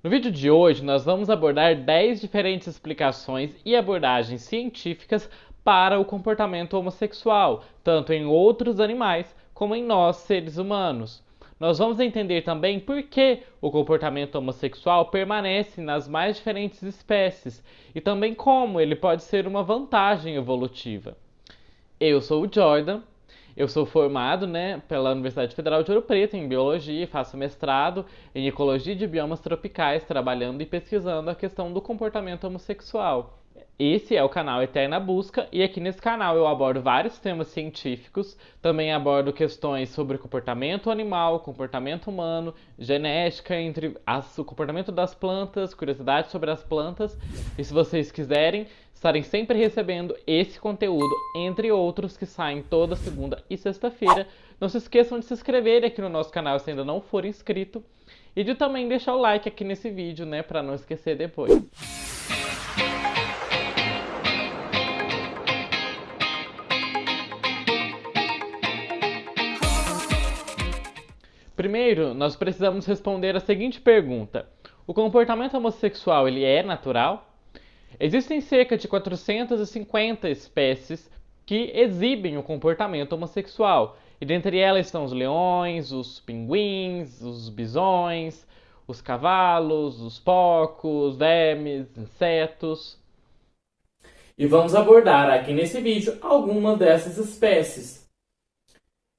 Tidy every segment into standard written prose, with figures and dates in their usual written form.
No vídeo de hoje, nós vamos abordar 10 diferentes explicações e abordagens científicas para o comportamento homossexual, tanto em outros animais como em nós, seres humanos. Nós vamos entender também por que o comportamento homossexual permanece nas mais diferentes espécies e também como ele pode ser uma vantagem evolutiva. Eu sou o Jordan. Eu sou formado, pela Universidade Federal de Ouro Preto em Biologia e faço mestrado em Ecologia de Biomas Tropicais, trabalhando e pesquisando a questão do comportamento homossexual. Esse é o canal Eterna Busca e aqui nesse canal eu abordo vários temas científicos, também abordo questões sobre comportamento animal, comportamento humano, genética, o comportamento das plantas, curiosidades sobre as plantas. E se vocês quiserem estarem sempre recebendo esse conteúdo, entre outros que saem toda segunda e sexta-feira, não se esqueçam de se inscrever aqui no nosso canal se ainda não for inscrito e de também deixar o like aqui nesse vídeo, para não esquecer depois. Primeiro, nós precisamos responder a seguinte pergunta: o comportamento homossexual ele é natural? Existem cerca de 450 espécies que exibem o comportamento homossexual, e dentre elas estão os leões, os pinguins, os bisões, os cavalos, os porcos, vermes, insetos. E vamos abordar aqui nesse vídeo algumas dessas espécies.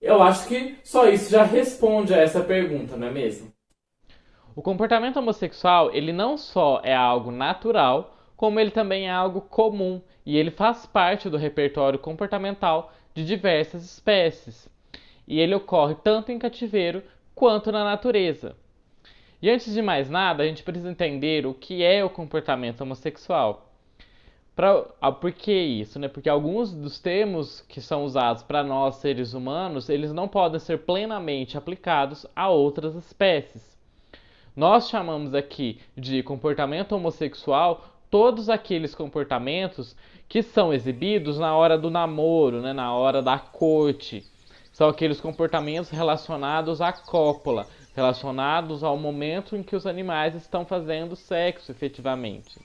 Eu acho que só isso já responde a essa pergunta, não é mesmo? O comportamento homossexual, ele não só é algo natural, como ele também é algo comum, e ele faz parte do repertório comportamental de diversas espécies. E ele ocorre tanto em cativeiro quanto na natureza. E antes de mais nada, a gente precisa entender o que é o comportamento homossexual. Por que isso? Porque alguns dos termos que são usados para nós, seres humanos, eles não podem ser plenamente aplicados a outras espécies. Nós chamamos aqui de comportamento homossexual todos aqueles comportamentos que são exibidos na hora do namoro, na hora da corte. São aqueles comportamentos relacionados à cópula, relacionados ao momento em que os animais estão fazendo sexo efetivamente.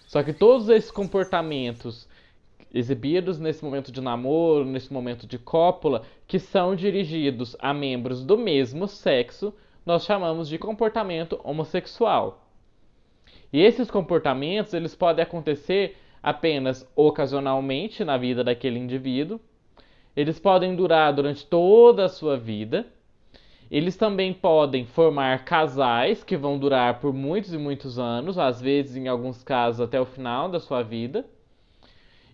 Só que todos esses comportamentos exibidos nesse momento de namoro, nesse momento de cópula, que são dirigidos a membros do mesmo sexo, nós chamamos de comportamento homossexual. E esses comportamentos, eles podem acontecer apenas ocasionalmente na vida daquele indivíduo. Eles podem durar durante toda a sua vida. Eles também podem formar casais que vão durar por muitos e muitos anos, às vezes, em alguns casos, até o final da sua vida.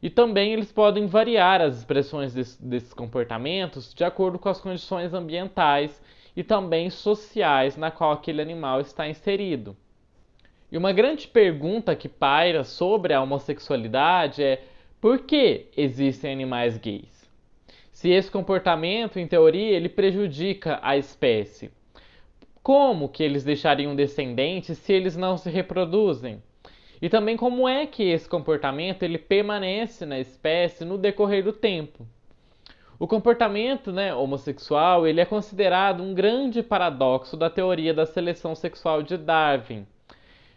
E também eles podem variar as expressões desses comportamentos de acordo com as condições ambientais e também sociais na qual aquele animal está inserido. E uma grande pergunta que paira sobre a homossexualidade é: por que existem animais gays? Se esse comportamento, em teoria, ele prejudica a espécie, como que eles deixariam descendentes se eles não se reproduzem? E também como é que esse comportamento ele permanece na espécie no decorrer do tempo? O comportamento homossexual ele é considerado um grande paradoxo da teoria da seleção sexual de Darwin,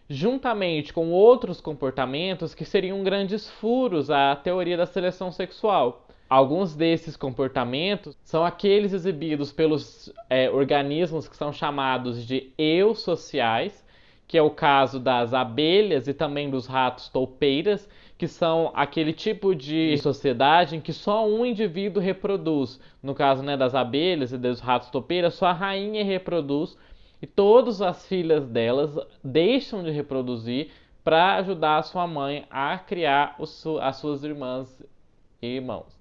juntamente com outros comportamentos que seriam grandes furos à teoria da seleção sexual. Alguns desses comportamentos são aqueles exibidos pelos organismos que são chamados de eusociais, que é o caso das abelhas e também dos ratos toupeiras, que são aquele tipo de sociedade em que só um indivíduo reproduz. No caso das abelhas e dos ratos toupeiras, só a rainha reproduz e todas as filhas delas deixam de reproduzir para ajudar a sua mãe a criar as suas irmãs e irmãos.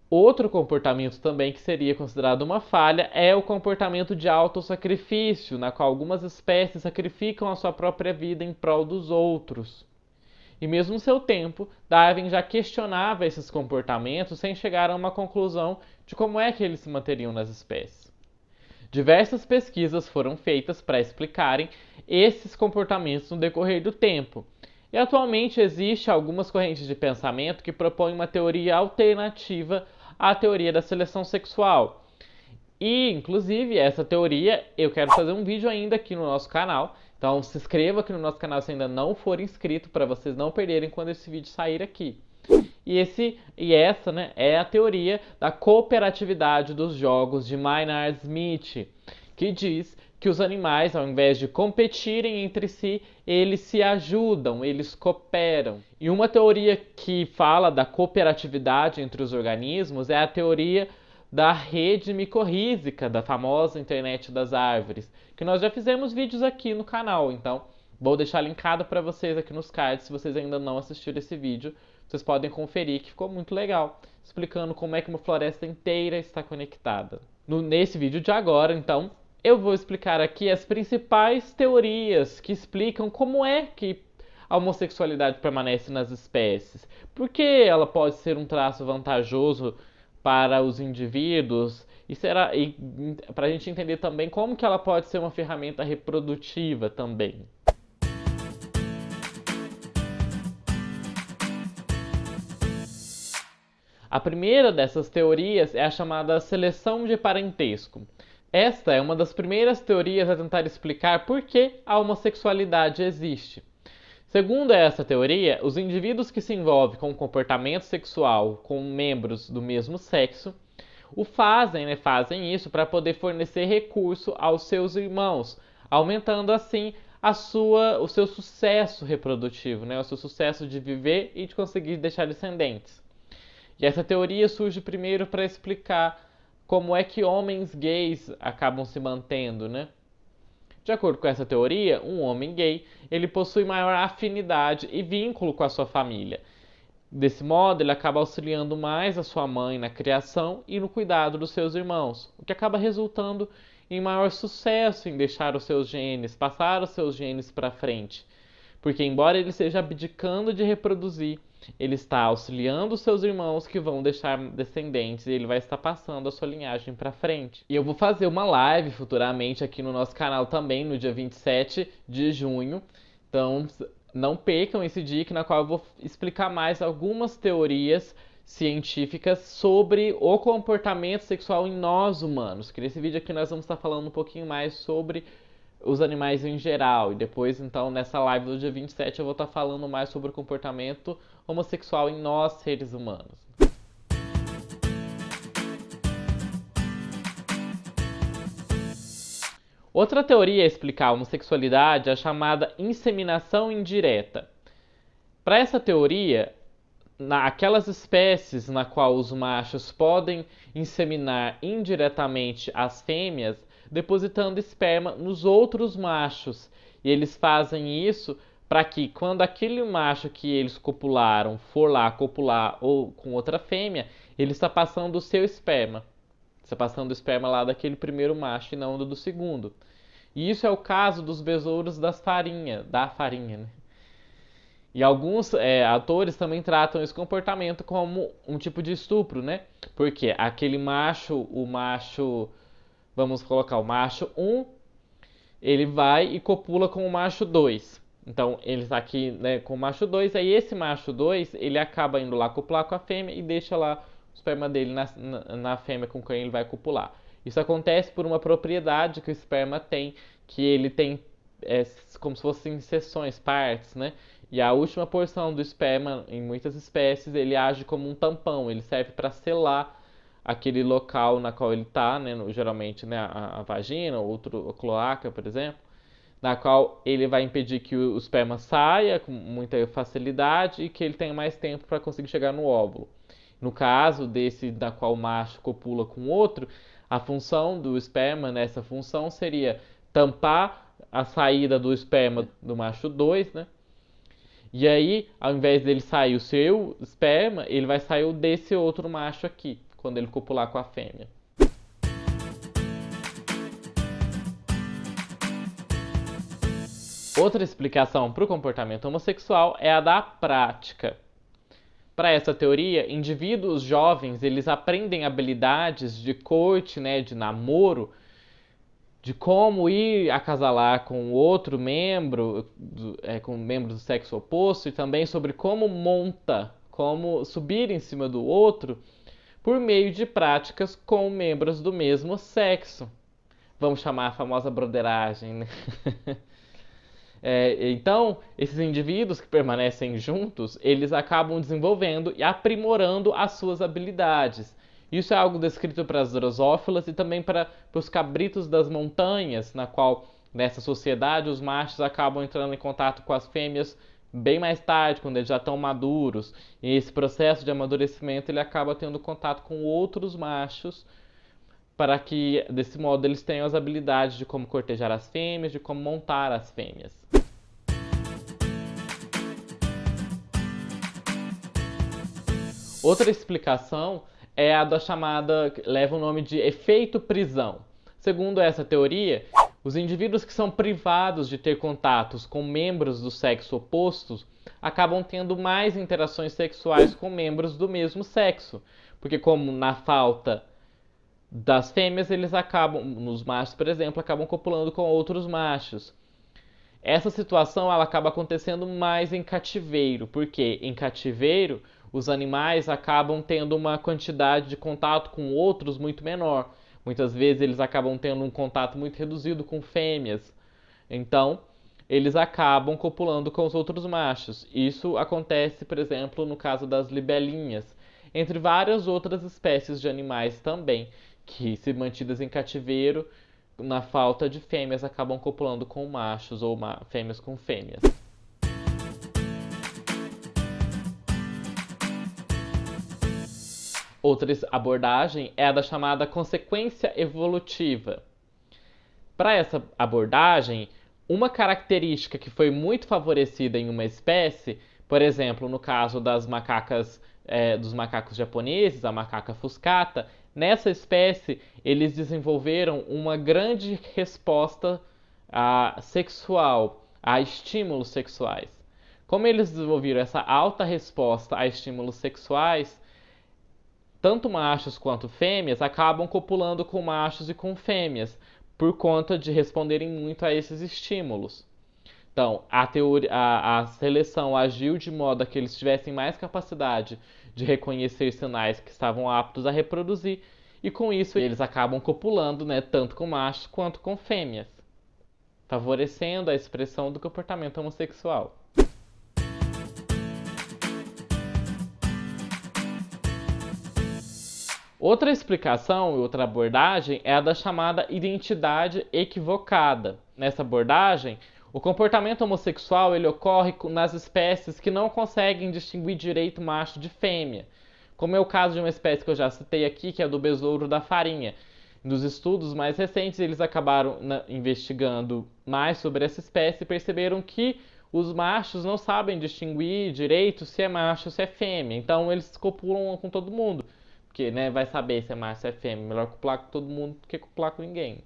Outro comportamento também que seria considerado uma falha é o comportamento de autossacrifício, na qual algumas espécies sacrificam a sua própria vida em prol dos outros. E mesmo no seu tempo, Darwin já questionava esses comportamentos sem chegar a uma conclusão de como é que eles se manteriam nas espécies. Diversas pesquisas foram feitas para explicarem esses comportamentos no decorrer do tempo. E atualmente existe algumas correntes de pensamento que propõem uma teoria alternativa à teoria da seleção sexual. E, inclusive, essa teoria eu quero fazer um vídeo ainda aqui no nosso canal. Então se inscreva aqui no nosso canal se ainda não for inscrito, para vocês não perderem quando esse vídeo sair aqui. E essa, né, é a teoria da cooperatividade dos jogos de Maynard Smith, que diz que os animais, ao invés de competirem entre si, eles se ajudam, eles cooperam. E uma teoria que fala da cooperatividade entre os organismos é a teoria da rede micorrízica, da famosa internet das árvores, que nós já fizemos vídeos aqui no canal, então vou deixar linkado para vocês aqui nos cards. Se vocês ainda não assistiram esse vídeo, vocês podem conferir, que ficou muito legal, explicando como é que uma floresta inteira está conectada. Nesse vídeo de agora, então, eu vou explicar aqui as principais teorias que explicam como é que a homossexualidade permanece nas espécies. Por que ela pode ser um traço vantajoso para os indivíduos? E para a gente entender também como que ela pode ser uma ferramenta reprodutiva também. A primeira dessas teorias é a chamada seleção de parentesco. Esta é uma das primeiras teorias a tentar explicar por que a homossexualidade existe. Segundo essa teoria, os indivíduos que se envolvem com comportamento sexual com membros do mesmo sexo fazem isso para poder fornecer recurso aos seus irmãos, aumentando assim o seu sucesso reprodutivo, né? O seu sucesso de viver e de conseguir deixar descendentes. E essa teoria surge primeiro para explicar como é que homens gays acabam se mantendo, né? De acordo com essa teoria, um homem gay, ele possui maior afinidade e vínculo com a sua família. Desse modo, ele acaba auxiliando mais a sua mãe na criação e no cuidado dos seus irmãos, o que acaba resultando em maior sucesso em deixar os seus genes, passar os seus genes para frente. Porque embora ele esteja abdicando de reproduzir, ele está auxiliando os seus irmãos que vão deixar descendentes e ele vai estar passando a sua linhagem para frente. E eu vou fazer uma live futuramente aqui no nosso canal também, no dia 27 de junho. Então não percam esse dia na qual eu vou explicar mais algumas teorias científicas sobre o comportamento sexual em nós humanos. Que nesse vídeo aqui nós vamos estar falando um pouquinho mais sobre os animais em geral. E depois, então, nessa live do dia 27 eu vou estar falando mais sobre o comportamento homossexual em nós, seres humanos. Outra teoria a explicar a homossexualidade é a chamada inseminação indireta. Para essa teoria, aquelas espécies na qual os machos podem inseminar indiretamente as fêmeas, depositando esperma nos outros machos. E eles fazem isso para que, quando aquele macho que eles copularam for lá copular ou com outra fêmea, ele está passando o seu esperma. Está passando o esperma lá daquele primeiro macho e não do segundo. E isso é o caso dos besouros da farinha, né? E alguns autores também tratam esse comportamento como um tipo de estupro, né? Porque aquele macho, vamos colocar o macho 1, ele vai e copula com o macho 2. Então, ele está aqui, né, com o macho 2, aí esse macho 2, ele acaba indo lá copular com a fêmea e deixa lá o esperma dele na fêmea com quem ele vai copular. Isso acontece por uma propriedade que o esperma tem, que ele tem como se fossem seções, partes, né? E a última porção do esperma, em muitas espécies, ele age como um tampão, ele serve para selar aquele local na qual ele está, né? Geralmente, né, a vagina, ou a cloaca, por exemplo, na qual ele vai impedir que o esperma saia com muita facilidade e que ele tenha mais tempo para conseguir chegar no óvulo. No caso desse da qual o macho copula com o outro, a função do esperma nessa função seria tampar a saída do esperma do macho 2, né? E aí, ao invés dele sair o seu esperma, ele vai sair o desse outro macho aqui, quando ele copular com a fêmea. Outra explicação para o comportamento homossexual é a da prática. Para essa teoria, indivíduos jovens eles aprendem habilidades de courte, né, de namoro, de como ir acasalar com outro membro, com membros do sexo oposto, e também sobre como subir em cima do outro, por meio de práticas com membros do mesmo sexo. Vamos chamar a famosa broderagem, né? Então, esses indivíduos que permanecem juntos, eles acabam desenvolvendo e aprimorando as suas habilidades. Isso é algo descrito para as drosófilas e também para os cabritos das montanhas, na qual, nessa sociedade, os machos acabam entrando em contato com as fêmeas bem mais tarde, quando eles já estão maduros. E esse processo de amadurecimento ele acaba tendo contato com outros machos, para que, desse modo, eles tenham as habilidades de como cortejar as fêmeas, de como montar as fêmeas. Outra explicação é a da chamada, leva o nome de efeito prisão. Segundo essa teoria, os indivíduos que são privados de ter contatos com membros do sexo oposto acabam tendo mais interações sexuais com membros do mesmo sexo, porque como na falta das fêmeas, eles acabam, nos machos, por exemplo, acabam copulando com outros machos. Essa situação ela acaba acontecendo mais em cativeiro, porque em cativeiro os animais acabam tendo uma quantidade de contato com outros muito menor. Muitas vezes eles acabam tendo um contato muito reduzido com fêmeas. Então, eles acabam copulando com os outros machos. Isso acontece, por exemplo, no caso das libelinhas, entre várias outras espécies de animais também, que, se mantidas em cativeiro, na falta de fêmeas, acabam copulando com machos ou fêmeas com fêmeas. Outra abordagem é a da chamada consequência evolutiva. Para essa abordagem, uma característica que foi muito favorecida em uma espécie, por exemplo, no caso dos macacos japoneses, a macaca fuscata, nessa espécie eles desenvolveram uma grande resposta sexual, a estímulos sexuais. Como eles desenvolveram essa alta resposta a estímulos sexuais, tanto machos quanto fêmeas acabam copulando com machos e com fêmeas, por conta de responderem muito a esses estímulos. Então, a seleção agiu de modo a que eles tivessem mais capacidade de reconhecer sinais que estavam aptos a reproduzir, e com isso eles acabam copulando, né, tanto com machos quanto com fêmeas, favorecendo a expressão do comportamento homossexual. Outra explicação e outra abordagem é a da chamada identidade equivocada. Nessa abordagem, o comportamento homossexual ele ocorre nas espécies que não conseguem distinguir direito macho de fêmea, como é o caso de uma espécie que eu já citei aqui, que é a do besouro da farinha. Nos estudos mais recentes, eles acabaram investigando mais sobre essa espécie e perceberam que os machos não sabem distinguir direito se é macho ou se é fêmea, então eles copulam com todo mundo. Porque, né, vai saber se é macho ou se é fêmea. Melhor copular com todo mundo do que copular com ninguém.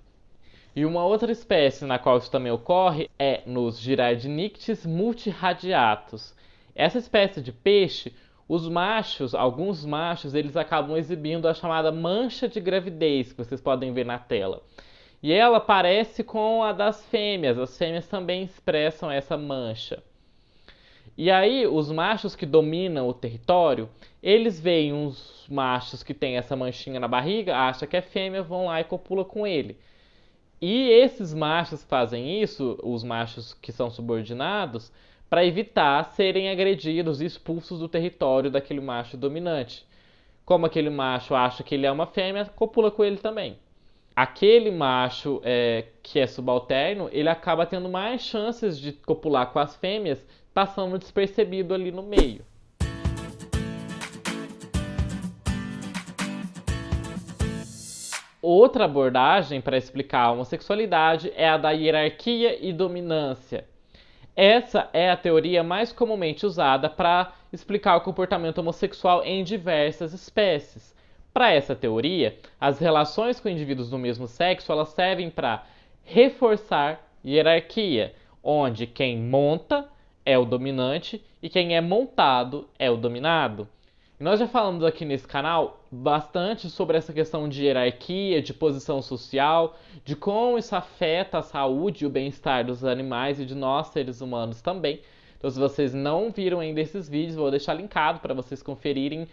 E uma outra espécie na qual isso também ocorre é nos Girardinictes multiradiatus. Essa espécie de peixe, alguns machos, eles acabam exibindo a chamada mancha de gravidez, que vocês podem ver na tela. E ela parece com a das fêmeas. As fêmeas também expressam essa mancha. E aí, os machos que dominam o território, eles veem uns machos que têm essa manchinha na barriga, acham que é fêmea, vão lá e copulam com ele. E esses machos fazem isso, os machos que são subordinados, para evitar serem agredidos e expulsos do território daquele macho dominante. Como aquele macho acha que ele é uma fêmea, copula com ele também. Aquele macho que é subalterno, ele acaba tendo mais chances de copular com as fêmeas, passando despercebido ali no meio. Outra abordagem para explicar a homossexualidade é a da hierarquia e dominância. Essa é a teoria mais comumente usada para explicar o comportamento homossexual em diversas espécies. Para essa teoria, as relações com indivíduos do mesmo sexo elas servem para reforçar hierarquia, onde quem monta é o dominante e quem é montado é o dominado. E nós já falamos aqui nesse canal bastante sobre essa questão de hierarquia, de posição social, de como isso afeta a saúde e o bem-estar dos animais e de nós, seres humanos, também. Então, se vocês não viram ainda esses vídeos, vou deixar linkado para vocês conferirem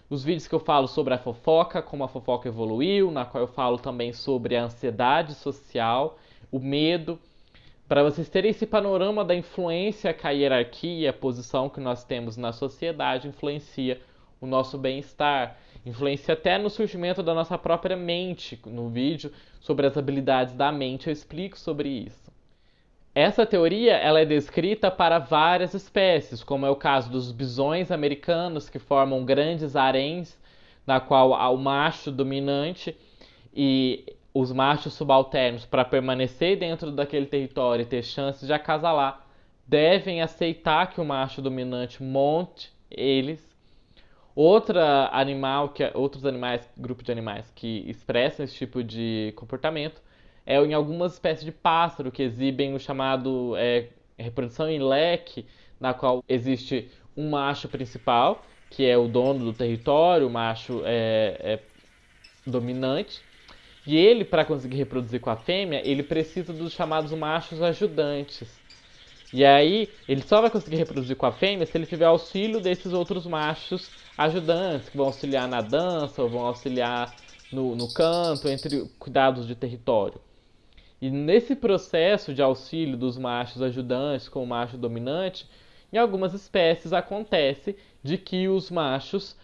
os vídeos que eu falo sobre a fofoca, como a fofoca evoluiu, na qual eu falo também sobre a ansiedade social, o medo, para vocês terem esse panorama da influência que a hierarquia, a posição que nós temos na sociedade influencia o nosso bem-estar, influencia até no surgimento da nossa própria mente. No vídeo sobre as habilidades da mente eu explico sobre isso. Essa teoria ela é descrita para várias espécies, como é o caso dos bisões americanos, que formam grandes haréns, na qual há o macho dominante e os machos subalternos, para permanecer dentro daquele território e ter chances de acasalar, devem aceitar que o macho dominante monte eles. Outros animais, grupo de animais que expressam esse tipo de comportamento é em algumas espécies de pássaro que exibem o chamado reprodução em leque, na qual existe um macho principal, que é o dono do território, o macho dominante, e ele, para conseguir reproduzir com a fêmea, ele precisa dos chamados machos ajudantes. E aí, ele só vai conseguir reproduzir com a fêmea se ele tiver auxílio desses outros machos ajudantes, que vão auxiliar na dança, ou vão auxiliar no canto, entre cuidados de território. E nesse processo de auxílio dos machos ajudantes com o macho dominante, em algumas espécies acontece de que os machos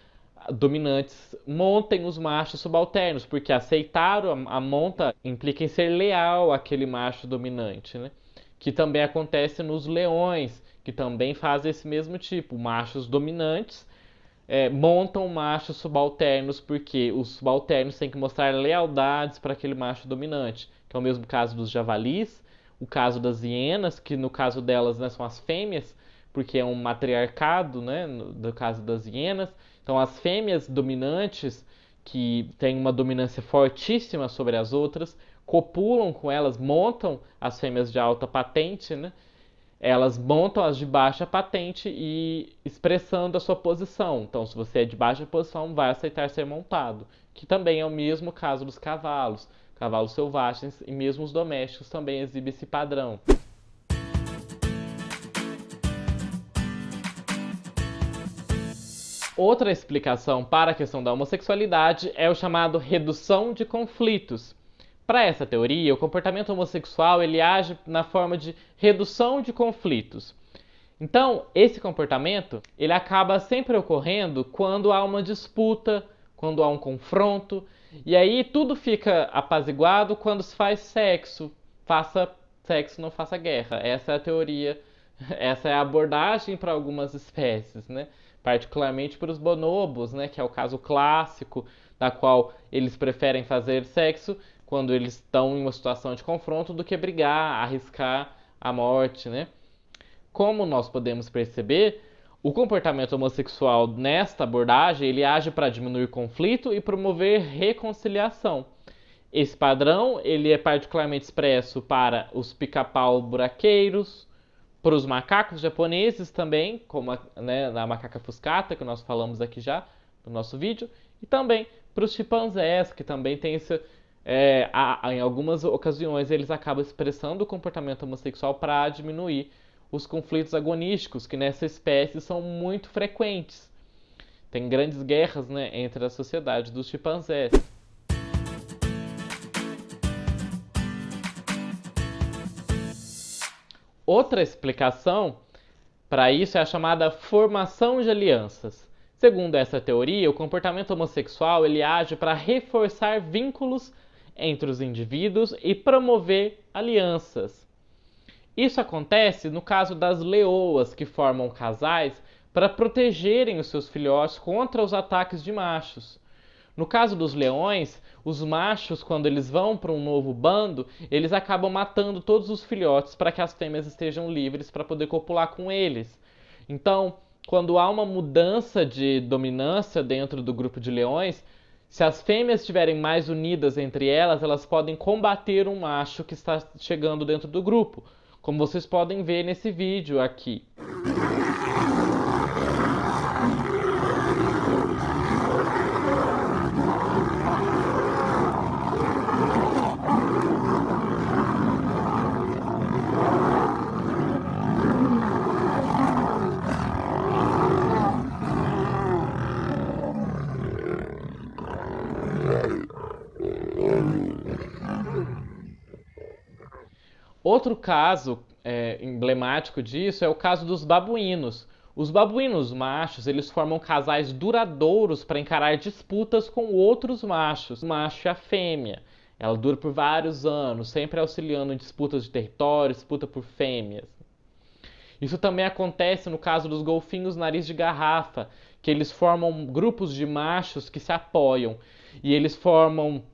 dominantes montem os machos subalternos, porque aceitar a monta implica em ser leal àquele macho dominante, né? Que também acontece nos leões, que também fazem esse mesmo tipo. Machos dominantes montam machos subalternos, porque os subalternos têm que mostrar lealdades para aquele macho dominante, que é o mesmo caso dos javalis, o caso das hienas, que no caso delas, né, são as fêmeas, porque é um matriarcado, né, no caso das hienas. Então as fêmeas dominantes, que têm uma dominância fortíssima sobre as outras, copulam com elas, montam as fêmeas de alta patente, né? Elas montam as de baixa patente e expressando a sua posição. Então, se você é de baixa posição, vai aceitar ser montado. Que também é o mesmo caso dos cavalos. Cavalos selvagens e mesmo os domésticos também exibem esse padrão. Outra explicação para a questão da homossexualidade é o chamado redução de conflitos. Para essa teoria, o comportamento homossexual ele age na forma de redução de conflitos. Então, esse comportamento ele acaba sempre ocorrendo quando há uma disputa, quando há um confronto, e aí tudo fica apaziguado quando se faz sexo. Faça sexo, não faça guerra. Essa é a teoria, essa é a abordagem para algumas espécies, né? Particularmente para os bonobos, né? Que é o caso clássico, da qual eles preferem fazer sexo quando eles estão em uma situação de confronto do que brigar, arriscar a morte, né? Como nós podemos perceber, o comportamento homossexual nesta abordagem ele age para diminuir conflito e promover reconciliação. Esse padrão ele é particularmente expresso para os pica-pau buraqueiros, para os macacos japoneses também, como a macaca fuscata, que nós falamos aqui já no nosso vídeo, e também para os chimpanzés, que também tem esse... em algumas ocasiões eles acabam expressando o comportamento homossexual para diminuir os conflitos agonísticos, que nessa espécie são muito frequentes. Tem grandes guerras, né, entre a sociedade dos chimpanzés. Outra explicação para isso é a chamada formação de alianças. Segundo essa teoria, o comportamento homossexual ele age para reforçar vínculos entre os indivíduos e promover alianças. Isso acontece no caso das leoas, que formam casais para protegerem os seus filhotes contra os ataques de machos. No caso dos leões, os machos, quando eles vão para um novo bando, eles acabam matando todos os filhotes para que as fêmeas estejam livres para poder copular com eles. Então, quando há uma mudança de dominância dentro do grupo de leões, se as fêmeas estiverem mais unidas entre elas, elas podem combater um macho que está chegando dentro do grupo, como vocês podem ver nesse vídeo aqui. Outro caso emblemático disso é o caso dos babuínos. Os babuínos machos, eles formam casais duradouros para encarar disputas com outros machos, o macho e a fêmea. Ela dura por vários anos, sempre auxiliando em disputas de território, disputa por fêmeas. Isso também acontece no caso dos golfinhos nariz de garrafa, que eles formam grupos de machos que se apoiam e eles formam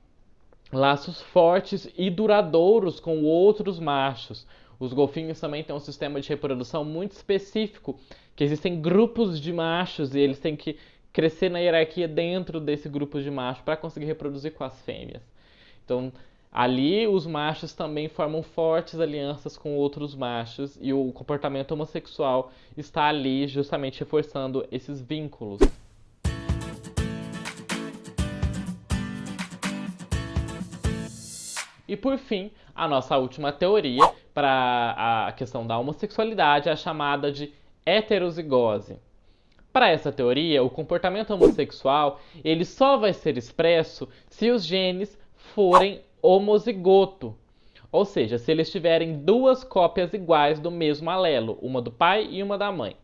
laços fortes e duradouros com outros machos. Os golfinhos também têm um sistema de reprodução muito específico, que existem grupos de machos e eles têm que crescer na hierarquia dentro desse grupo de machos para conseguir reproduzir com as fêmeas. Então, ali os machos também formam fortes alianças com outros machos e o comportamento homossexual está ali justamente reforçando esses vínculos. E por fim, a nossa última teoria para a questão da homossexualidade é a chamada de heterozigose. Para essa teoria, o comportamento homossexual ele só vai ser expresso se os genes forem homozigoto, ou seja, se eles tiverem duas cópias iguais do mesmo alelo, uma do pai e uma da mãe.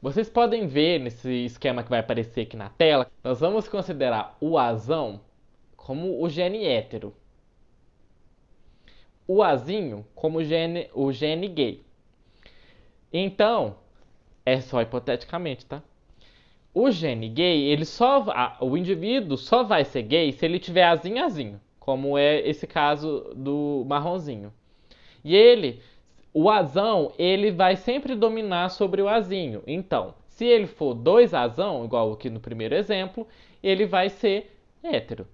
Vocês podem ver nesse esquema que vai aparecer aqui na tela, nós vamos considerar o Azão como o gene hétero, o Azinho como o gene gay. Então, é só hipoteticamente, tá? O gene gay, o indivíduo só vai ser gay se ele tiver azinho, como é esse caso do marronzinho. E o azão, ele vai sempre dominar sobre o azinho. Então, se ele for dois azão, igual aqui no primeiro exemplo, ele vai ser hétero.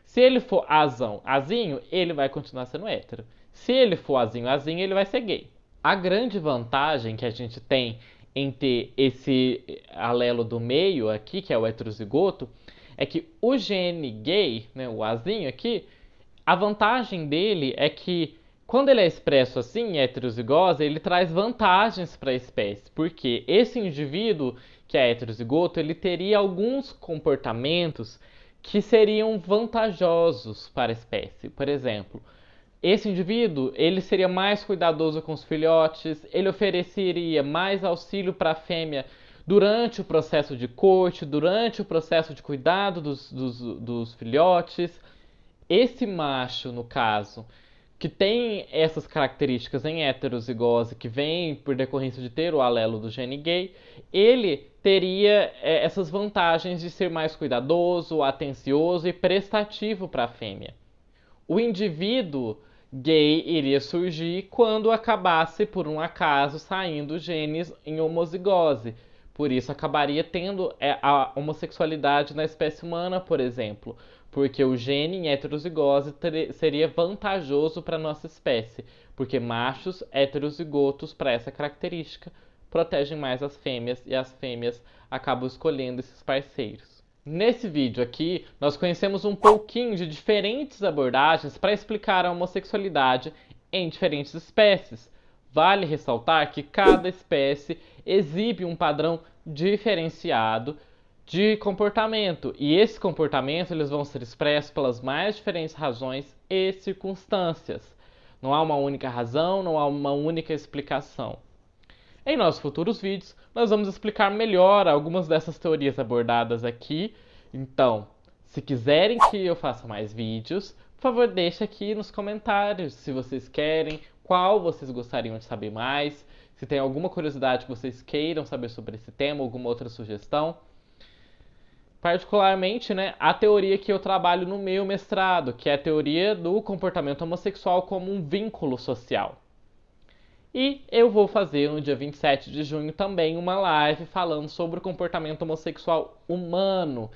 Se ele for azinho, ele vai continuar sendo hétero. Se ele for azinho, ele vai ser gay. A grande vantagem que a gente tem em ter esse alelo do meio aqui, que é o heterozigoto, é que o gene gay, né, o azinho aqui, a vantagem dele é que quando ele é expresso assim, em heterozigose, ele traz vantagens para a espécie, porque esse indivíduo que é heterozigoto, ele teria alguns comportamentos que seriam vantajosos para a espécie. Por exemplo, esse indivíduo, ele seria mais cuidadoso com os filhotes, ele ofereceria mais auxílio para a fêmea durante o processo de corte, durante o processo de cuidado dos filhotes. Esse macho, no caso, que tem essas características em heterozigose, que vem por decorrência de ter o alelo do gene gay, ele teria essas vantagens de ser mais cuidadoso, atencioso e prestativo para a fêmea. O indivíduo gay iria surgir quando acabasse, por um acaso, saindo genes em homozigose. Por isso acabaria tendo a homossexualidade na espécie humana, por exemplo, porque o gene em heterozigose seria vantajoso para a nossa espécie, porque machos heterozigotos para essa característica protegem mais as fêmeas e as fêmeas acabam escolhendo esses parceiros. Nesse vídeo aqui, nós conhecemos um pouquinho de diferentes abordagens para explicar a homossexualidade em diferentes espécies. Vale ressaltar que cada espécie exibe um padrão diferenciado de comportamento, e esses comportamentos eles vão ser expressos pelas mais diferentes razões e circunstâncias. Não há uma única razão, não há uma única explicação. Em nossos futuros vídeos, nós vamos explicar melhor algumas dessas teorias abordadas aqui. Então, se quiserem que eu faça mais vídeos, por favor, deixe aqui nos comentários se vocês querem, qual vocês gostariam de saber mais, se tem alguma curiosidade que vocês queiram saber sobre esse tema, alguma outra sugestão. Particularmente, né, a teoria que eu trabalho no meu mestrado, que é a teoria do comportamento homossexual como um vínculo social. E eu vou fazer no dia 27 de junho também uma live falando sobre o comportamento homossexual humano.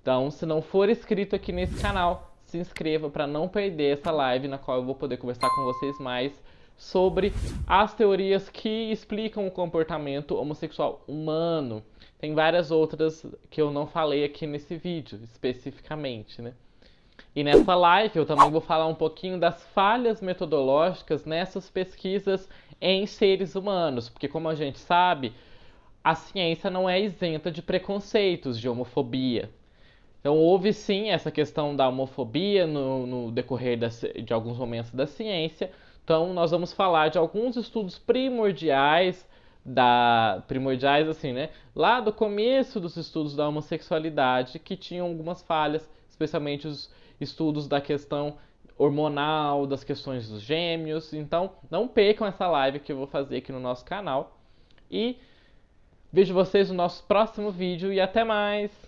Então, se não for inscrito aqui nesse canal, se inscreva para não perder essa live na qual eu vou poder conversar com vocês mais sobre as teorias que explicam o comportamento homossexual humano. Tem várias outras que eu não falei aqui nesse vídeo, especificamente, né? E nessa live eu também vou falar um pouquinho das falhas metodológicas nessas pesquisas em seres humanos, porque como a gente sabe, a ciência não é isenta de preconceitos, de homofobia. Então houve sim essa questão da homofobia no decorrer de alguns momentos da ciência, Então nós vamos falar de alguns estudos primordiais, assim, né? Lá do começo dos estudos da homossexualidade, que tinham algumas falhas, especialmente os estudos da questão hormonal, das questões dos gêmeos. Então não percam essa live que eu vou fazer aqui no nosso canal. E vejo vocês no nosso próximo vídeo e até mais!